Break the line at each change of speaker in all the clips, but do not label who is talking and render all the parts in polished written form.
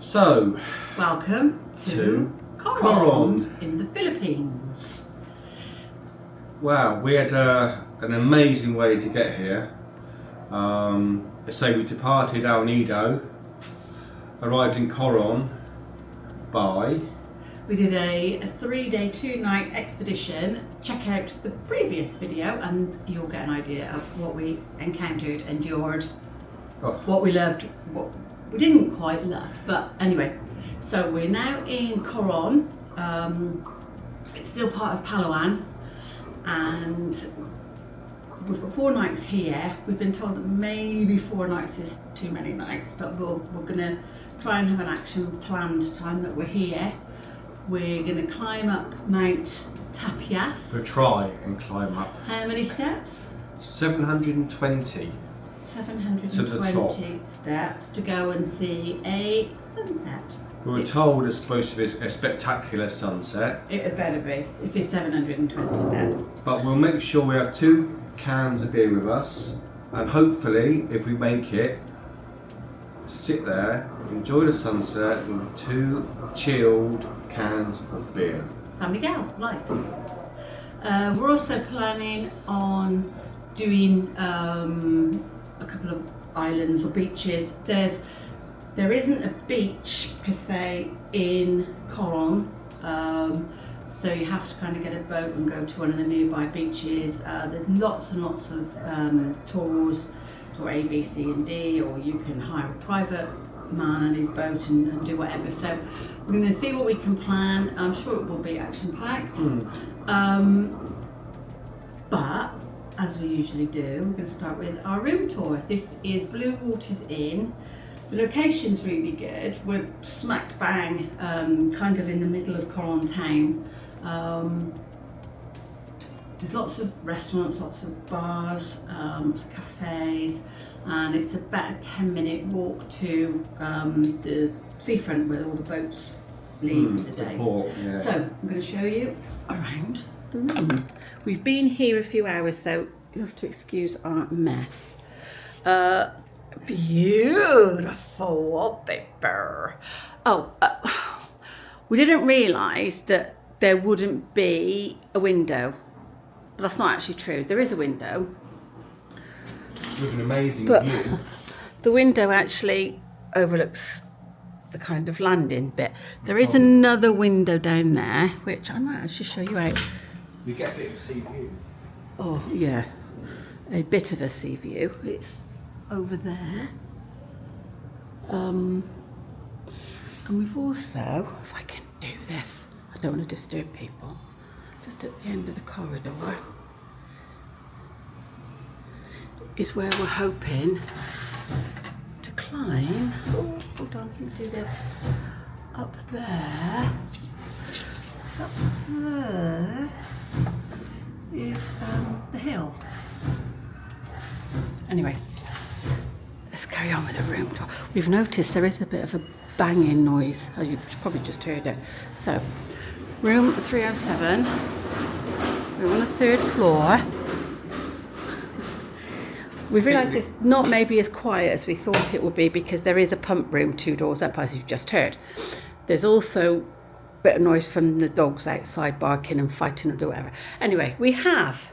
So,
welcome to Coron in the Philippines.
Wow, we had an amazing way to get here. So we departed El Nido, arrived in Coron by...
We did a 3-day, 2-night expedition. Check out the previous video and you'll get an idea of what we encountered, endured, what we loved, what we didn't quite love, but anyway. So we're now in Coron. It's still part of Palawan, and we've got 4 nights here. We've been told that maybe 4 nights is too many nights, but we're gonna try and have an action planned time that we're here. We're gonna climb up Mount Tapias.
We'll try and climb up.
How many steps?
720.
720 steps to go and see a sunset.
We were told it's supposed to be a spectacular sunset.
It had better be, if it's 720 steps.
But we'll make sure we have 2 cans of beer with us, and hopefully, if we make it, sit there, enjoy the sunset with 2 chilled cans of beer.
San Miguel, right. We're also planning on doing a couple of islands or beaches. There isn't a beach per se in Coron, so you have to kind of get a boat and go to one of the nearby beaches. There's lots and lots of tours for A, B, C and D, or you can hire a private man and his boat and do whatever. So we're going to see what we can plan. I'm sure it will be action packed. But as we usually do, we're going to start with our room tour. This is Blue Waters Inn. The location's really good. We're smack bang, kind of in the middle of Coron town. There's lots of restaurants, lots of bars, lots of cafes, and it's about a 10-minute walk to the seafront where all the boats leave for the day.
Yeah.
So I'm going to show you around the room. We've been here a few hours, so you have to excuse our mess. Beautiful wallpaper. We didn't realise that there wouldn't be a window, but that's not actually true. There is a window.
With an amazing view.
The window actually overlooks the kind of landing bit. There is another window down there, which I might actually show you out.
We get a bit of a sea view.
Oh yeah, a bit of a sea view. It's over there. And we've also, if I can do this, I don't want to disturb people, just at the end of the corridor is where we're hoping to climb. Oh, hold on, let me do this. Up there is the hill. Anyway, let's carry on with the room tour. We've noticed there is a bit of a banging noise. Oh, you've probably just heard it. So, room 307. We're on the 3rd floor. We've realised it's not maybe as quiet as we thought it would be because there is a pump room 2 doors up, as you've just heard. There's also a bit of noise from the dogs outside barking and fighting or whatever. Anyway, we have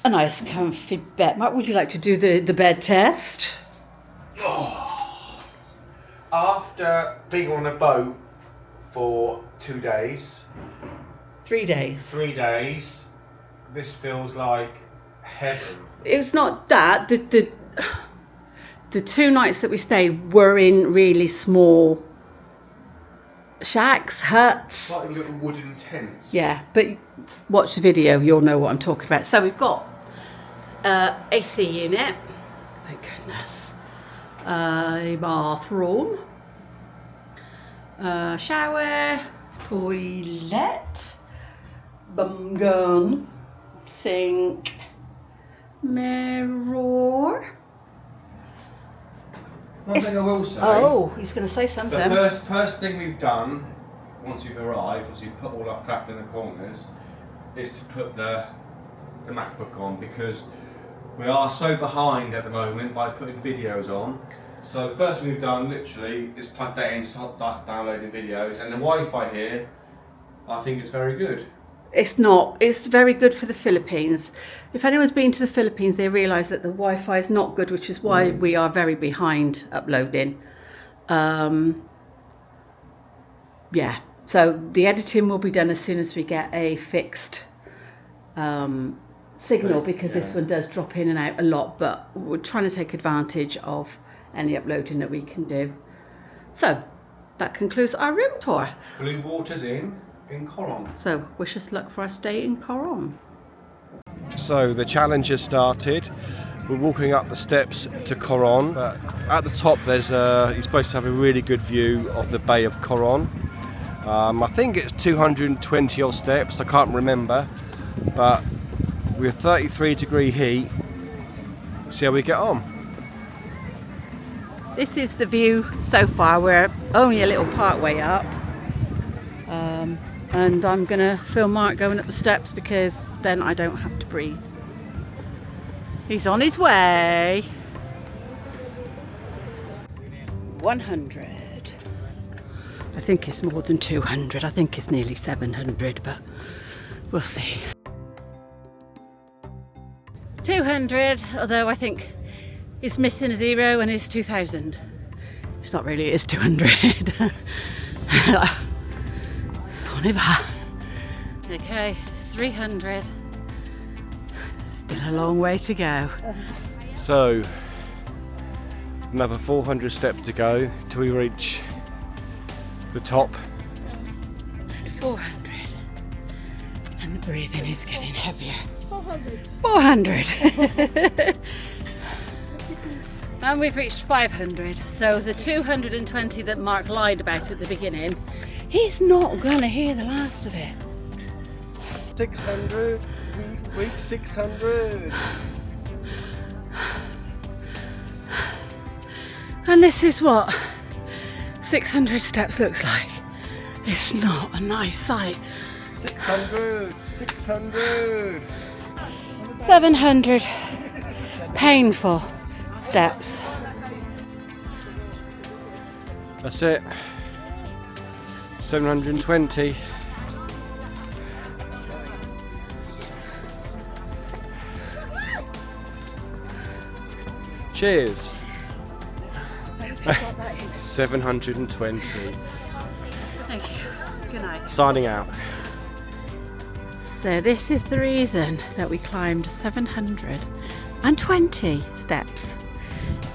a nice comfy bed. Mark, would you like to do the bed test?
Oh. After being on a boat for 2 days,
3 days.
3 days, this feels like heaven.
It's not that. The 2 nights that we stayed were in really small shacks, huts.
Like little wooden tents.
Yeah, but watch the video, you'll know what I'm talking about. So we've got AC unit, thank goodness, a bathroom, shower, toilet, bum gun, sink, mirror.
One thing I will say.
Oh, he's going to say something.
The first thing we've done, once we've arrived, is we put all our crap in the corners, is to put the MacBook on, because we are so behind at the moment by putting videos on So the first thing we've done, literally, is plug that in, start downloading videos, and the Wi-Fi here, I think it's very good.
It's not. It's very good for the Philippines. If anyone's been to the Philippines, they realise that the Wi-Fi is not good, which is why we are very behind uploading. Yeah, so the editing will be done as soon as we get a fixed signal, because this one does drop in and out a lot, but we're trying to take advantage of any uploading that we can do. So that concludes our room tour.
Blue water's in Coron.
So wish us luck for our stay in Coron.
So the challenge has started. We're walking up the steps to Coron. At the top there's you're supposed to have a really good view of the Bay of Coron. I think it's 220 odd steps, I can't remember, but we're 33-degree heat. See how we get on.
This is the view so far. We're only a little part way up, and I'm gonna film Mark going up the steps because then I don't have to breathe. He's on his way. 100. I think it's more than 200. I think it's nearly 700, but we'll see. 200, although I think it's missing a 0 and it's 2000. It's not really, it's 200. On it back. Okay, it's 300. Still a long way to go.
So, another 400 steps to go till we reach the top.
400. And the breathing is getting heavier. 400. And we've reached 500. So the 220 that Mark lied about at the beginning, he's not gonna hear the last of it.
600. We reached 600.
And this is what 600 steps looks like. It's not a nice sight.
600. 600.
700 painful steps.
That's it. 720. Cheers. 720.
Thank you. Good night.
Signing out.
So this is the reason that we climbed 720 steps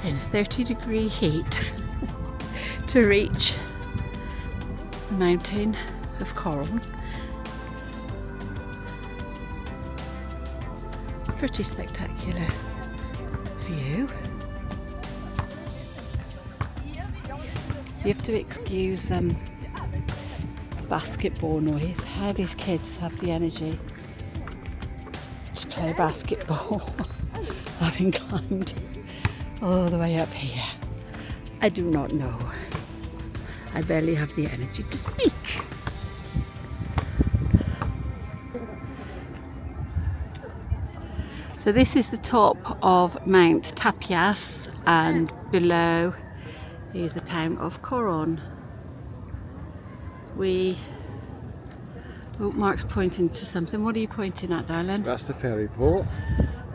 in 30-degree heat to reach the mountain of Coron. Pretty spectacular view. You have to excuse basketball noise. How these kids have the energy to play basketball having climbed all the way up here, I do not know. I barely have the energy to speak. So this is the top of Mount Tapias, and below is the town of Coron. Oh, Mark's pointing to something. What are you pointing at, darling?
That's the ferry port.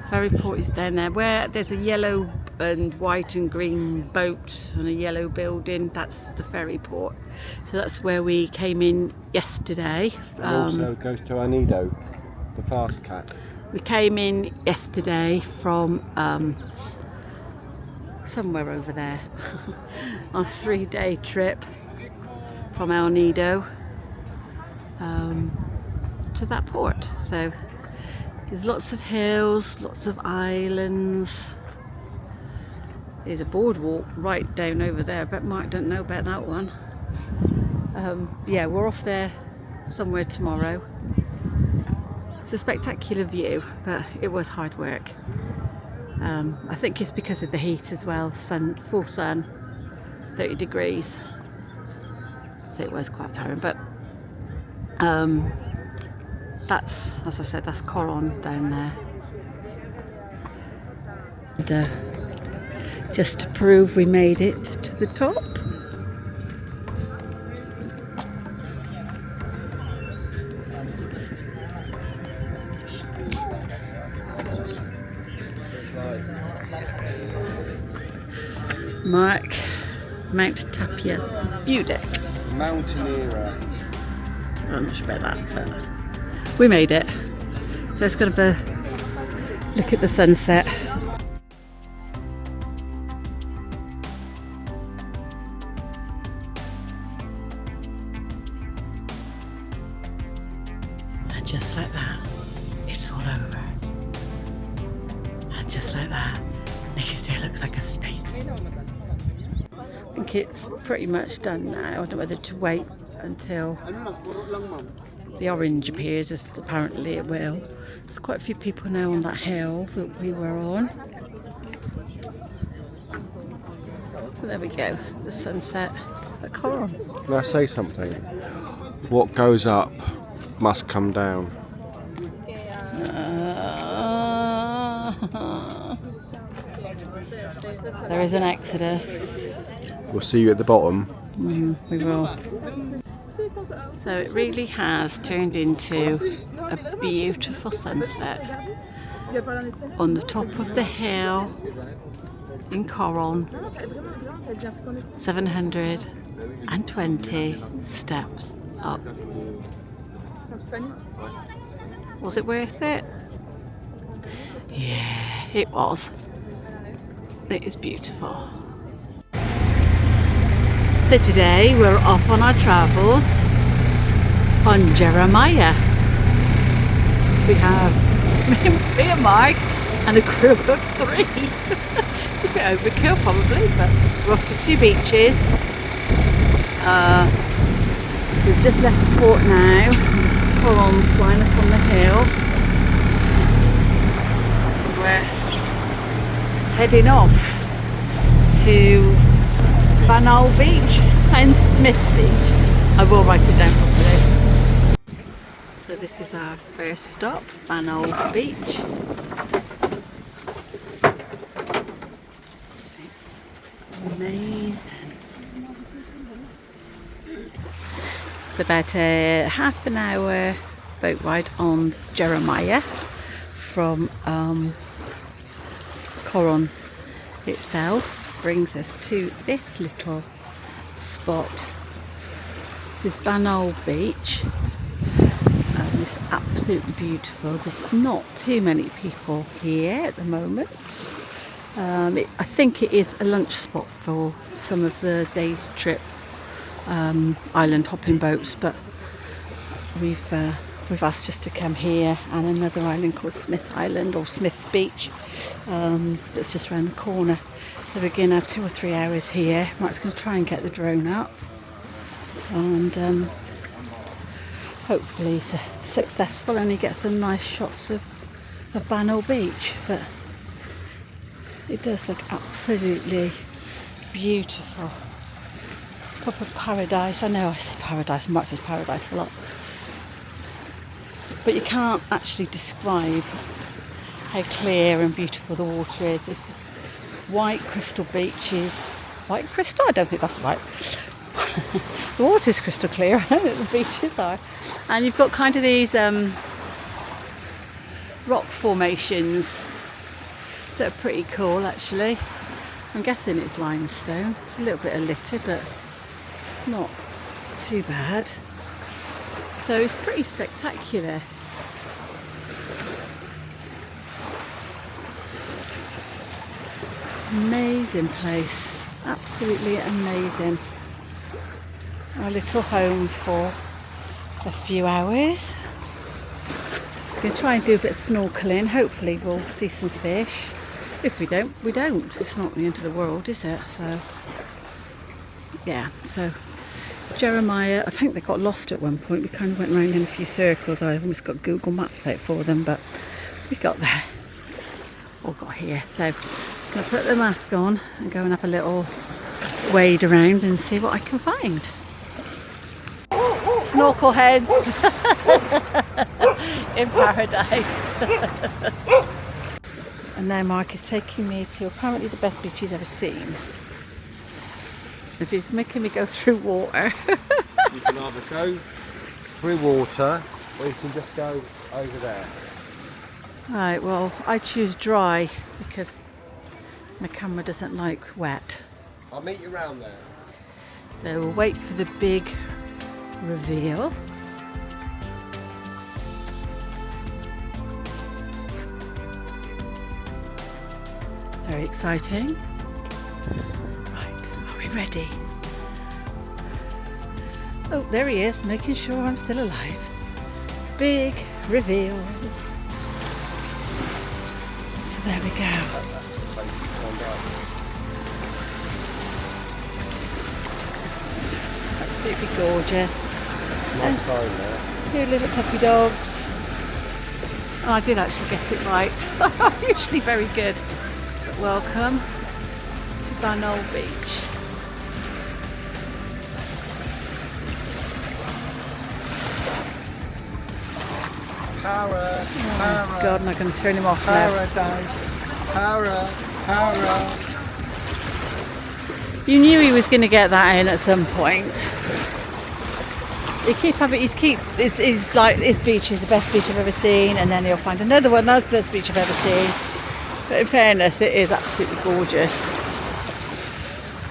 Ferry port is down there. Where there's a yellow and white and green boat and a yellow building, that's the ferry port. So that's where we came in yesterday.
It also goes to Anido, the fast cat.
We came in yesterday from somewhere over there on a 3-day trip from El Nido to that port. So there's lots of hills, lots of islands. There's a boardwalk right down over there, but Mark don't know about that one. Yeah, we're off there somewhere tomorrow. It's a spectacular view, but it was hard work. I think it's because of the heat as well. Full sun, 30 degrees. So it was quite tiring, but that's, as I said, that's Coron down there. just to prove we made it to the top. Mark, Mount Tapia view deck.
Mountaineer.
I'm not sure about that, but we made it. So let's go have a look at the sunset. And just like that, it's all over. And just like that, Nikki's there looks like a snake. I think it's pretty much done now. I don't know whether to wait until the orange appears, as apparently it will. There's quite a few people now on that hill that we were on. So there we go, the sunset at Coron.
Can I say something? What goes up must come down.
There is an exodus.
We'll see you at the bottom.
We will. So it really has turned into a beautiful sunset on the top of the hill in Coron. 720 steps up. Was it worth it? Yeah, it was. It is beautiful. So today we're off on our travels on Jeremiah. We have me and Mike and a crew of 3. It's a bit overkill probably, but we're off to 2 beaches. So we've just left the port now. There's Coron sign up on the hill. We're heading off to Banal Beach and Smith Beach. I will write it down properly. So this is our first stop, Banal Beach. It's amazing. It's about a half an hour boat ride on Jeremiah from Coron itself. Brings us to this little spot, this Banal Beach. It's absolutely beautiful. There's not too many people here at the moment. I think it is a lunch spot for some of the day trip island hopping boats, but we've asked just to come here and another island called Smith Island or Smith Beach that's just around the corner. So we're going to have 2 or 3 hours here. Mike's going to try and get the drone up and hopefully it's successful and he gets some nice shots of Banal Beach. But it does look absolutely beautiful. Proper paradise. I know I say paradise, Mike says paradise a lot. But you can't actually describe how clear and beautiful the water is. It's white crystal beaches. White crystal? I don't think that's right. The water is crystal clear, I know that the beaches are. And you've got kind of these rock formations that are pretty cool actually. I'm guessing it's limestone. It's a little bit of litter, but not too bad. So it's pretty spectacular. Amazing place, absolutely amazing. Our little home for a few hours. We're going to try and do a bit of snorkeling. Hopefully we'll see some fish. If we don't, we don't. It's not the end of the world, is it? So yeah, so Jeremiah, I think they got lost at one point. We kind of went round in a few circles. I almost got Google Maps out for them, but we got there. Or got here. So I'm going to put the mask on and go and have a little wade around and see what I can find. Snorkel heads in paradise. And now Mark is taking me to apparently the best beach he's ever seen. If he's making me go through water.
You can either go through water or you can just go over there.
Right, well, I choose dry because my camera doesn't like wet.
I'll meet you around there.
So we'll wait for the big reveal. Very exciting. Right, are we ready? Oh, there he is, making sure I'm still alive. Big reveal. So there we go. Absolutely gorgeous.
Nice sign there.
Two little puppy dogs. Oh, I did actually get it right. Usually very good. But welcome to Banal Beach.
Para,
Oh God, am I going to turn him off now?
paradise, para.
You knew he was going to get that in at some point. He keep having, he's like, this beach is the best beach I've ever seen, and then he'll find another one, that's the best beach I've ever seen. But in fairness, it is absolutely gorgeous.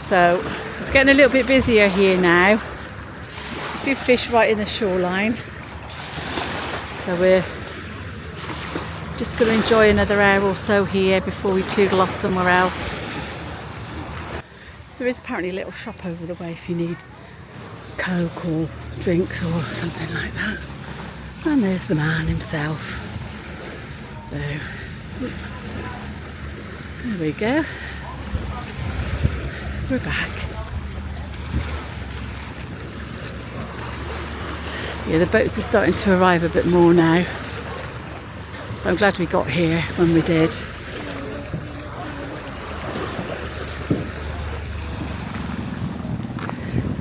So, it's getting a little bit busier here now. A few fish right in the shoreline. So we're just going to enjoy another hour or so here before we tootle off somewhere else. There is apparently a little shop over the way if you need Coke or drinks or something like that. And there's the man himself. So, there we go. We're back. Yeah, the boats are starting to arrive a bit more now. So I'm glad we got here when we did.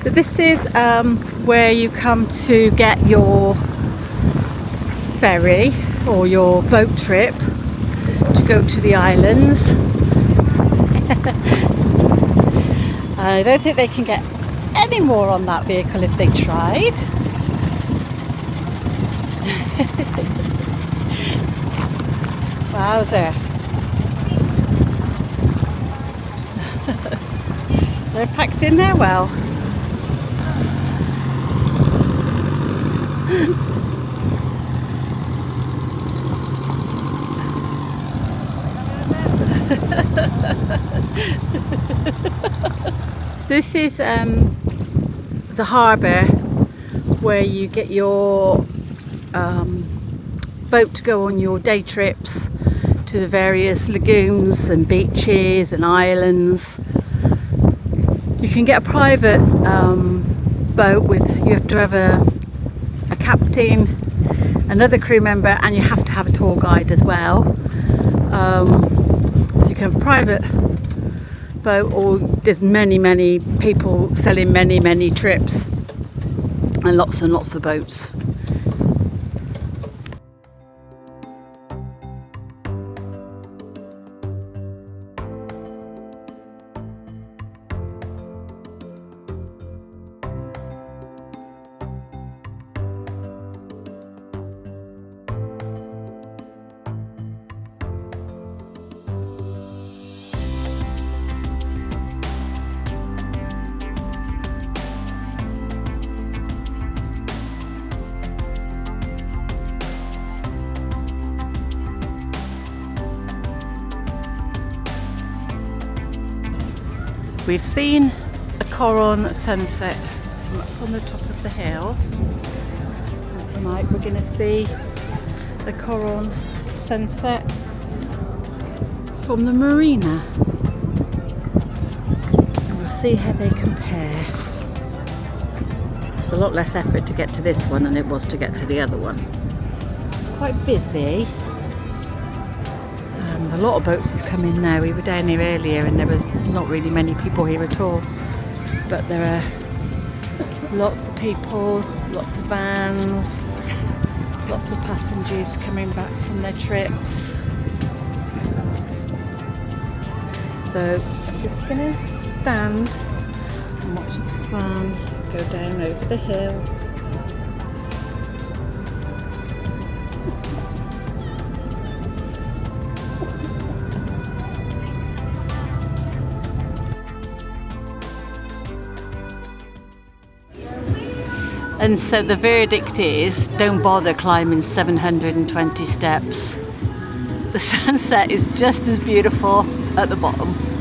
So this is where you come to get your ferry or your boat trip to go to the islands. I don't think they can get any more on that vehicle if they tried. Wowzer. They're packed in there well. This is the harbour where you get your boat to go on your day trips to the various lagoons and beaches and islands. You can get a private boat with, you have to have a captain, another crew member, and you have to have a tour guide as well. So you can have a private boat, or there's many people selling many trips and lots of boats. We've seen a Coron sunset from up on the top of the hill. And tonight we're going to see the Coron sunset from the marina. And we'll see how they compare. It's a lot less effort to get to this one than it was to get to the other one. It's quite busy. A lot of boats have come in now. We were down here earlier and there was not really many people here at all. But there are lots of people, lots of vans, lots of passengers coming back from their trips. So I'm just gonna stand and watch the sun go down over the hill. And so the verdict is, don't bother climbing 720 steps. The sunset is just as beautiful at the bottom.